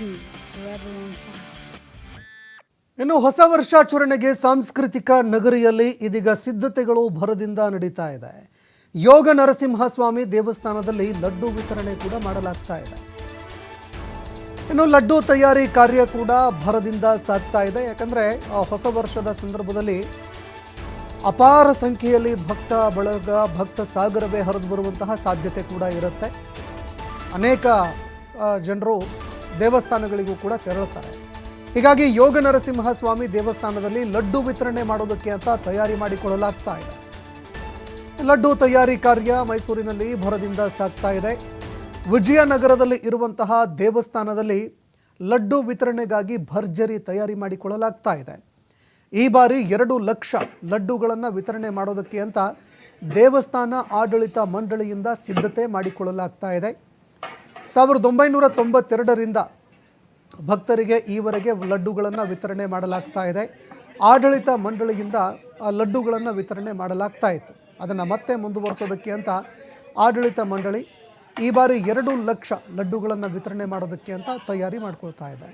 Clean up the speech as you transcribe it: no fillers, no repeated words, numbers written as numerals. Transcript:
me forever on fire. ಇನ್ನು ಹೊಸ ವರ್ಷಾಚರಣೆಗೆ ಸಾಂಸ್ಕೃತಿಕ ನಗರಿಯಲ್ಲಿ ಇದೀಗ ಸಿದ್ಧತೆಗಳು ಭರದಿಂದ ನಡೀತಾ ಇದೆ. ಯೋಗ ನರಸಿಂಹಸ್ವಾಮಿ ದೇವಸ್ಥಾನದಲ್ಲಿ ಲಡ್ಡು ವಿತರಣೆ ಕೂಡ ಮಾಡಲಾಗ್ತಾ ಇದೆ. ಇನ್ನು ಲಡ್ಡು ತಯಾರಿ ಕಾರ್ಯ ಕೂಡ ಭರದಿಂದ ಸಾಗ್ತಾ ಇದೆ. ಯಾಕಂದರೆ ಹೊಸ ವರ್ಷದ ಸಂದರ್ಭದಲ್ಲಿ ಅಪಾರ ಸಂಖ್ಯೆಯಲ್ಲಿ ಭಕ್ತ ಬಳಗ ಭಕ್ತ ಸಾಗರವೇ ಹರಿದು ಬರುವಂತಹ ಸಾಧ್ಯತೆ ಕೂಡ ಇರುತ್ತೆ. ಅನೇಕ ಜನರು ದೇವಸ್ಥಾನಗಳಿಗೂ ಕೂಡ ತೆರಳುತ್ತಾರೆ. ಹೀಗಾಗಿ ಯೋಗ ನರಸಿಂಹಸ್ವಾಮಿ ದೇವಸ್ಥಾನದಲ್ಲಿ ಲಡ್ಡು ವಿತರಣೆ ಮಾಡೋದಕ್ಕೆ ಅಂತ ತಯಾರಿ ಮಾಡಿಕೊಳ್ಳಲಾಗ್ತಾ ಇದೆ. ಲಡ್ಡು ತಯಾರಿ ಕಾರ್ಯ ಮೈಸೂರಿನಲ್ಲಿ ಭರದಿಂದ ಸಾಗ್ತಾ ಇದೆ. ವಿಜಯನಗರದಲ್ಲಿ ಇರುವಂತಹ ದೇವಸ್ಥಾನದಲ್ಲಿ ಲಡ್ಡು ವಿತರಣೆಗಾಗಿ ಭರ್ಜರಿ ತಯಾರಿ ಮಾಡಿಕೊಳ್ಳಲಾಗ್ತಾ ಇದೆ. ಈ ಬಾರಿ 2 ಲಕ್ಷ ಲಡ್ಡುಗಳನ್ನು ವಿತರಣೆ ಮಾಡೋದಕ್ಕೆ ಅಂತ ದೇವಸ್ಥಾನ ಆಡಳಿತ ಮಂಡಳಿಯಿಂದ ಸಿದ್ಧತೆ ಮಾಡಿಕೊಳ್ಳಲಾಗ್ತಾ ಇದೆ. 1992ರಿಂದ ಭಕ್ತರಿಗೆ ಈವರೆಗೆ ಲಡ್ಡುಗಳನ್ನು ವಿತರಣೆ ಮಾಡಲಾಗ್ತಾ ಇದೆ. ಆಡಳಿತ ಮಂಡಳಿಯಿಂದ ಆ ಲಡ್ಡುಗಳನ್ನು ವಿತರಣೆ ಮಾಡಲಾಗ್ತಾ ಇತ್ತು. ಅದನ್ನು ಮತ್ತೆ ಮುಂದುವರಿಸೋದಕ್ಕೆ ಅಂತ ಆಡಳಿತ ಮಂಡಳಿ ಈ ಬಾರಿ 2 ಲಕ್ಷ ಲಡ್ಡುಗಳನ್ನು ವಿತರಣೆ ಮಾಡೋದಕ್ಕೆ ಅಂತ ತಯಾರಿ ಮಾಡ್ಕೊಳ್ತಾ ಇದೆ.